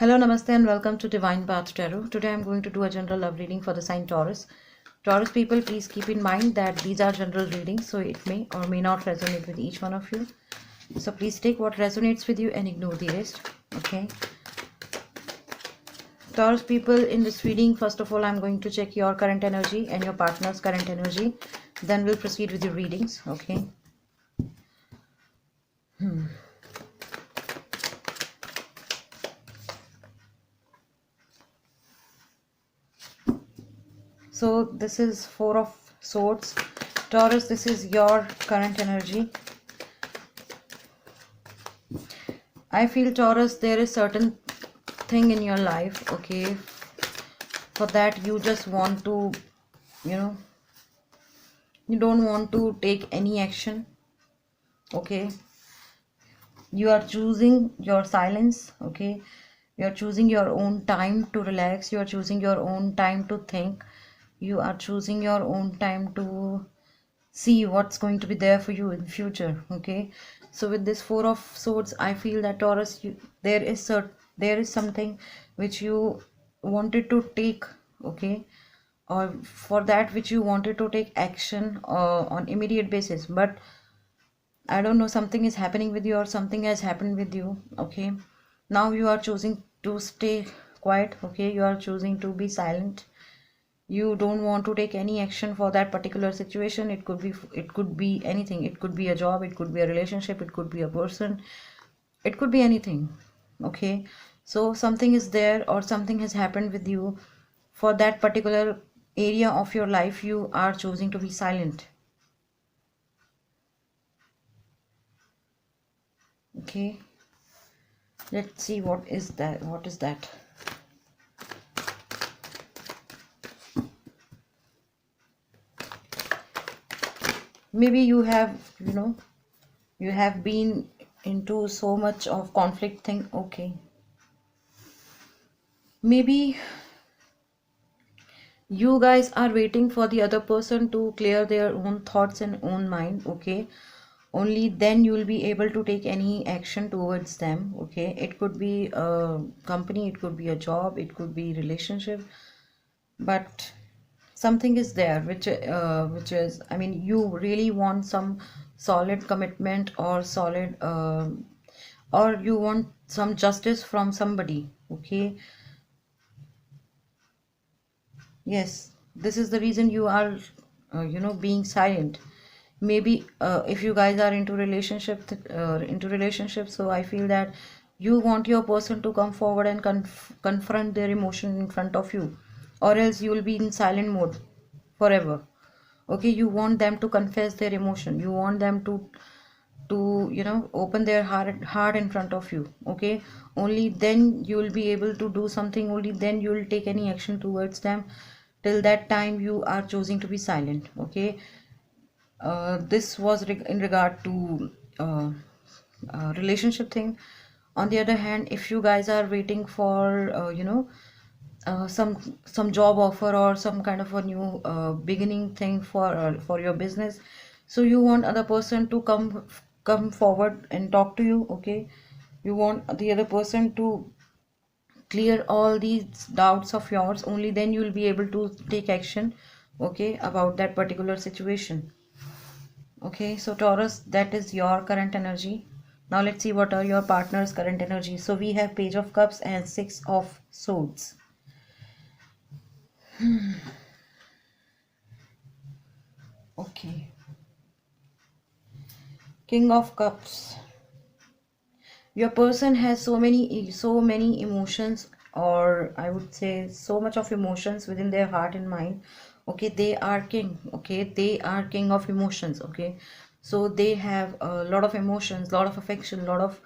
Hello, Namaste, and welcome to Divine Path Tarot. Today I'm going to do a general love reading for the sign Taurus. Taurus people, please keep in mind that these are general readings, so it may or may not resonate with each one of you. So please take what resonates with you and ignore the rest. Okay. Taurus people, in this reading, first of all, I'm going to check your current energy and your partner's current energy. Then we'll proceed with your readings. Okay. So this is Four of Swords. Taurus, this is your current energy. I feel, Taurus, there is certain thing in your life, okay, for that you just want to, you don't want to take any action, okay. You are choosing your silence, okay. You are choosing your own time to relax. You are choosing your own time to think. You are choosing your own time to see what's going to be there for you in future, okay. So with this Four of Swords, I feel that Taurus, there is something which you wanted to take, okay, or for that which you wanted to take action on immediate basis, but I don't know, something is happening with you or something has happened with you, okay. Now you are choosing to stay quiet, okay. You are choosing to be silent. You don't want to take any action for that particular situation. It could be anything. It could be a job, it could be a relationship, it could be a person, it could be anything, okay. So something is there or something has happened with you. For that particular area of your life, you are choosing to be silent, okay. Let's see, what is that. Maybe you have been into so much of conflict thing, okay. Maybe you guys are waiting for the other person to clear their own thoughts and own mind, okay. Only then you will be able to take any action towards them, okay. It could be a company, it could be a job, it could be relationship, but something is there which is, I mean, you really want some solid commitment or solid or you want some justice from somebody, okay. Yes, this is the reason you are being silent. Maybe if you guys are into relationship, so I feel that you want your person to come forward and confront their emotion in front of you, or else you will be in silent mode forever, okay. You want them to confess their emotion. You want them to open their heart in front of you, okay. Only then you will be able to do something. Only then you will take any action towards them. Till that time you are choosing to be silent, okay. This was in regard to relationship thing. On the other hand, if you guys are waiting for some job offer or some kind of a new beginning thing for your business, so you want other person to come forward and talk to you, okay. You want the other person to clear all these doubts of yours. Only then you will be able to take action, okay, about that particular situation, okay. So Taurus, that is your current energy. Now let's see what are your partner's current energy. So we have Page of Cups and Six of Swords. Okay. King of Cups. Your person has so many emotions, or I would say so much of emotions within their heart and mind, okay. They are king, okay. They are king of emotions, okay. So they have a lot of emotions, lot of affection, lot of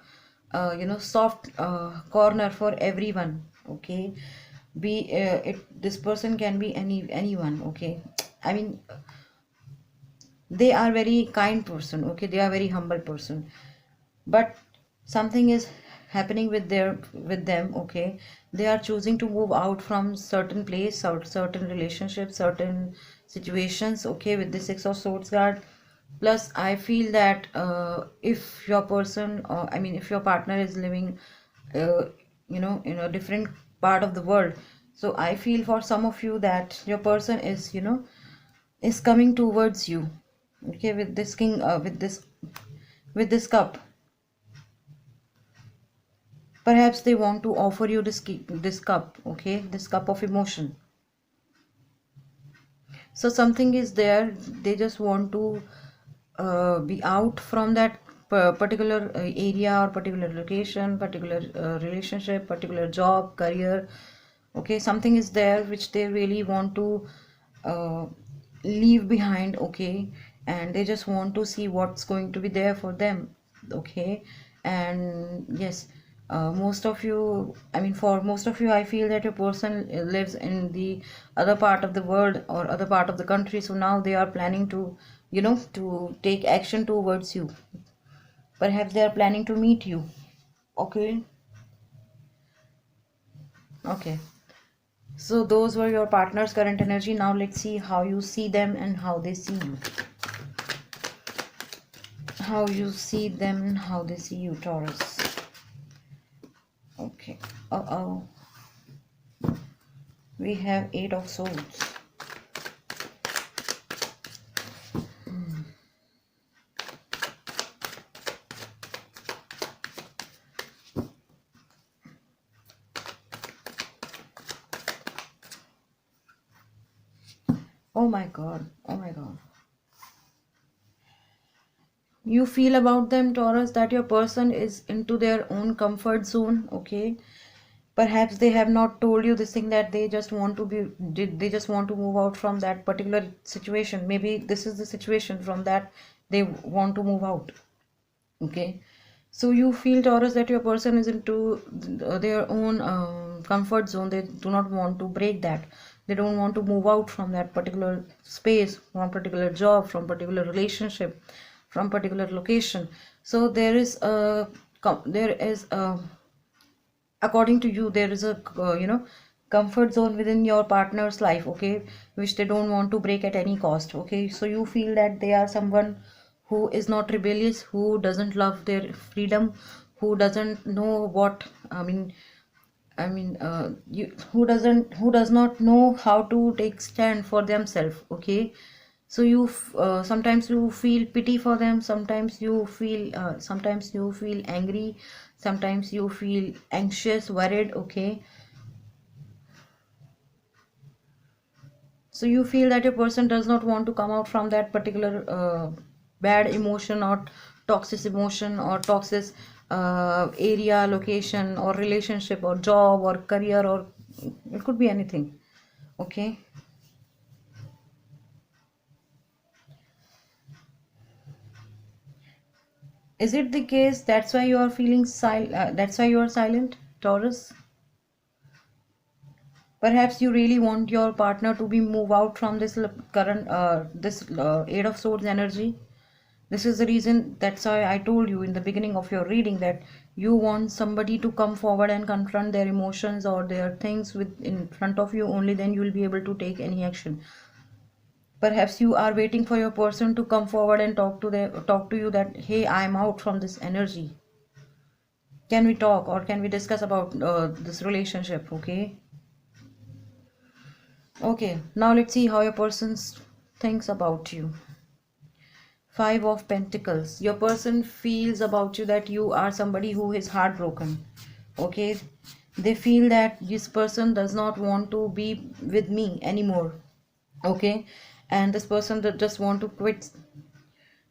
soft corner for everyone, okay. This person can be anyone, okay. I mean, they are very kind person, okay. They are very humble person, but something is happening with them, okay. They are choosing to move out from certain place or certain relationships, certain situations, okay, with the Six of Swords card. Plus I feel that if your person, or I mean if your partner is living uh, in a different part of the world. So I feel for some of you that your person is is coming towards you, okay, with this king, with this cup. Perhaps they want to offer you this cup, okay, this cup of emotion. So something is there, they just want to be out from that particular area or particular location, particular relationship, particular job, career. Okay, something is there which they really want to uh, leave behind, okay, and they just want to see what's going to be there for them, okay. And yes, most of you, I mean, for most of you, I feel that your person lives in the other part of the world or other part of the country, so now they are planning to to take action towards you. Perhaps they are planning to meet you, okay. Okay, so those were your partner's current energy. Now let's see how you see them and how they see you. How you see them and how they see you, Taurus. Okay. Uh-oh. We have Eight of Swords. Oh my God. Oh my God. You feel about them, Taurus, that your person is into their own comfort zone, okay? Perhaps they have not told you this thing, that they just want to they just want to move out from that particular situation. Maybe this is the situation from that they want to move out, okay. So you feel, Taurus, that your person is into their own comfort zone. They do not want to break that. They don't want to move out from that particular space, from particular job, from particular relationship, from particular location. So there is a according to you, there is a comfort zone within your partner's life, okay, which they don't want to break at any cost, okay. So you feel that they are someone who is not rebellious, who doesn't love their freedom, who doesn't know what who does not know how to take stand for themselves, okay. So you sometimes you feel pity for them, sometimes you feel angry, sometimes you feel anxious, worried, okay. So you feel that your person does not want to come out from that particular bad emotion or toxic emotion or toxic area, location, or relationship, or job, or career, or it could be anything, okay. Is it the case that's why you are feeling that's why you are silent, Taurus? Perhaps you really want your partner to be move out from this current this Eight of Swords energy. This is the reason, that's why I told you in the beginning of your reading that you want somebody to come forward and confront their emotions or their things with in front of you. Only then you will be able to take any action. Perhaps you are waiting for your person to come forward and talk to you that, hey, I am out from this energy. Can we talk, or can we discuss about this relationship, okay. Okay, now let's see how your person thinks about you. Five of Pentacles. Your person feels about you that you are somebody who is heartbroken, okay. They feel that this person does not want to be with me anymore, okay. And this person that just want to quit,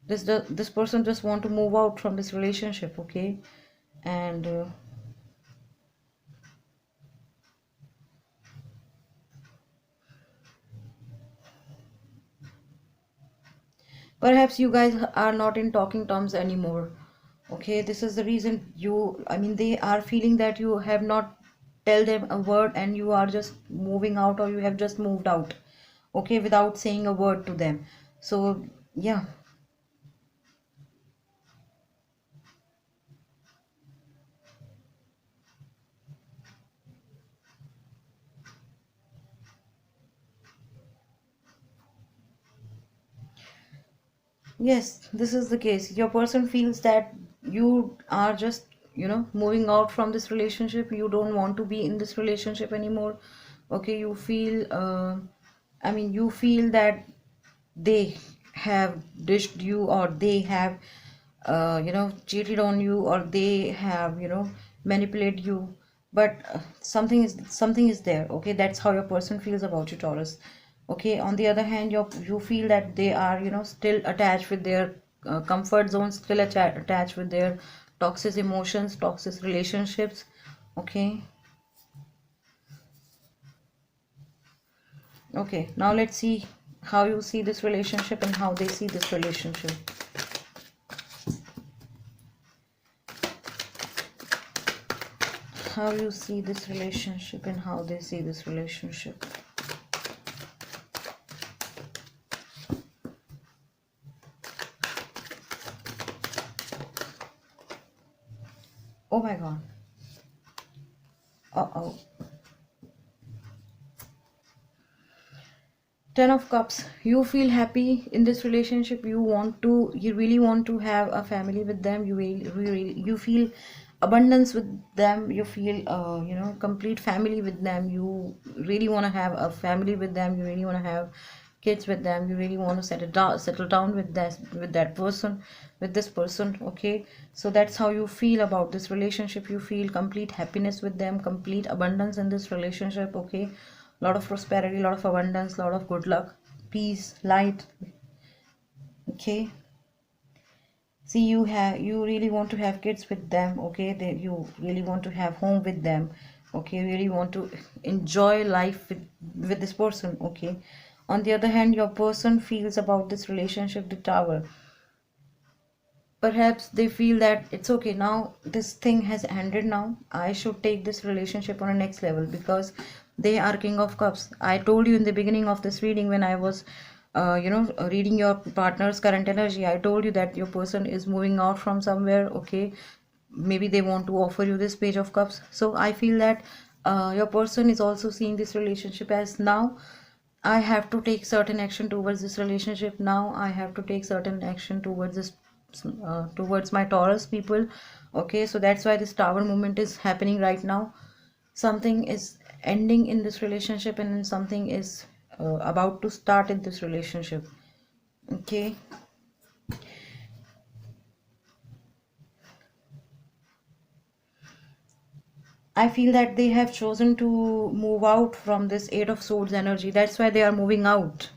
this person just want to move out from this relationship, okay. And perhaps you guys are not in talking terms anymore, okay. This is the reason they are feeling that you have not tell them a word, and you are just moving out, or you have just moved out, okay, without saying a word to them. So yeah, yes, this is the case. Your person feels that you are just moving out from this relationship. You don't want to be in this relationship anymore. Okay, you feel you feel that they have dished you, or they have cheated on you, or they have manipulate you. But something is there. Okay, that's how your person feels about you, Taurus. Okay, on the other hand, you feel that they are still attached with their comfort zone, still attached with their toxic emotions, toxic relationships. Okay. Okay, now let's see how you see this relationship and how they see this relationship. How you see this relationship and how they see this relationship. Oh my God. Uh-oh. Ten of Cups. You feel happy in this relationship. You really want to have a family with them. You feel abundance with them. You feel complete family with them. You really want to have a family with them. You really want to have kids with them. You really want to settle down with that person, with this person. Okay, so that's how you feel about this relationship. You feel complete happiness with them, complete abundance in this relationship. Okay, lot of prosperity, lot of abundance, lot of good luck, peace, light. Okay, see, you really want to have kids with them. Okay, you really want to have home with them. Okay, you really want to enjoy life with this person. Okay, on the other hand, your person feels about this relationship, the Tower. Perhaps they feel that it's okay now, this thing has ended. Now I should take this relationship on a next level, because they are King of Cups. I told you in the beginning of this reading, when I was reading your partner's current energy, I told you that your person is moving out from somewhere. Okay, maybe they want to offer you this Page of Cups. So I feel that your person is also seeing this relationship as, now I have to take certain action towards this relationship. Now I have to take certain action towards this, towards my Taurus people. Okay, so that's why this Tower movement is happening right now. Something is ending in this relationship, and then something is about to start in this relationship. Okay. I feel that they have chosen to move out from this Eight of Swords energy. That's why they are moving out.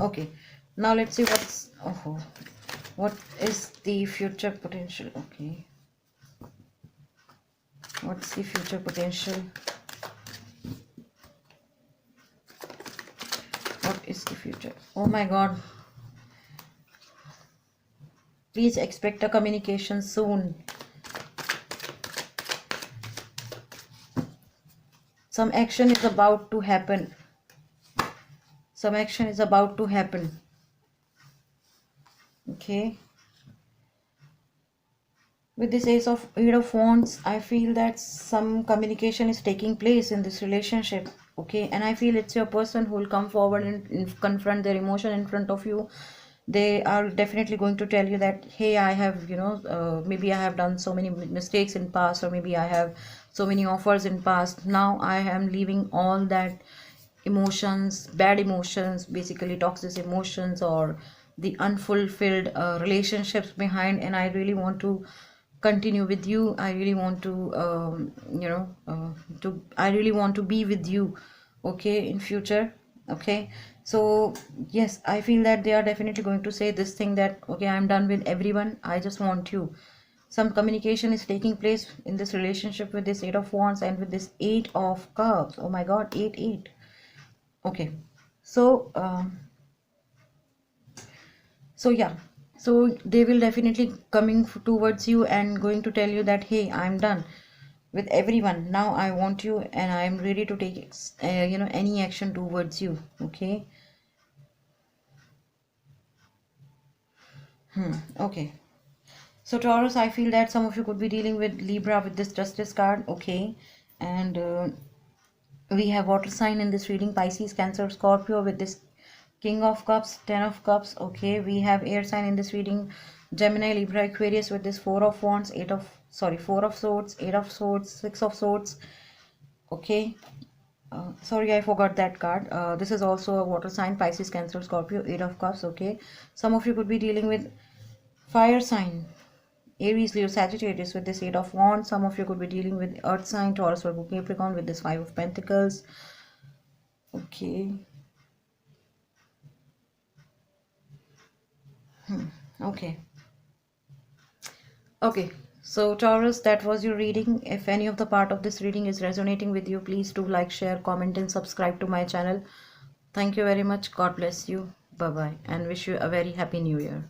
Okay, now let's see what is the future potential. Okay, what's the future potential? What is the future? Oh my God. Please expect a communication soon. Some action is about to happen. Some action is about to happen. Okay. With this Eight of Wands, I feel that some communication is taking place in this relationship. Okay, and I feel it's your person who will come forward and confront their emotion in front of you. They are definitely going to tell you that, hey, I have maybe I have done so many mistakes in past, or maybe I have so many offers in past. Now I am leaving all that emotions, bad emotions, basically toxic emotions, or the unfulfilled relationships behind, and I really want to continue with you. I really want to I really want to be with you, okay, in future. Okay, so yes, I feel that they are definitely going to say this thing, that okay, I'm done with everyone, I just want you. Some communication is taking place in this relationship with this Eight of Wands and with this Eight of Cups. Oh my God, 8 8. Okay, so yeah, so they will definitely coming towards you and going to tell you that, hey, I'm done with everyone, now I want you, and I'm ready to take any action towards you. Okay. Okay, so Taurus, I feel that some of you could be dealing with Libra with this Justice card. Okay, and we have water sign in this reading, Pisces, Cancer, Scorpio with this King of Cups, Ten of Cups. Okay, we have air sign in this reading, Gemini, Libra, Aquarius with this Four of Wands, Four of Swords, Eight of Swords, Six of Swords. Okay. Sorry, I forgot that card. This is also a water sign, Pisces, Cancer, Scorpio, Eight of Cups. Okay. Some of you could be dealing with fire sign, Aries, Leo, Sagittarius with this Eight of Wands. Some of you could be dealing with earth sign, Taurus, Virgo, Capricorn with this Five of Pentacles. Okay. Okay. Okay. So Taurus, that was your reading. If any of the part of this reading is resonating with you, please do like, share, comment and subscribe to my channel. Thank you very much. God bless you. Bye bye, and wish you a very happy new year.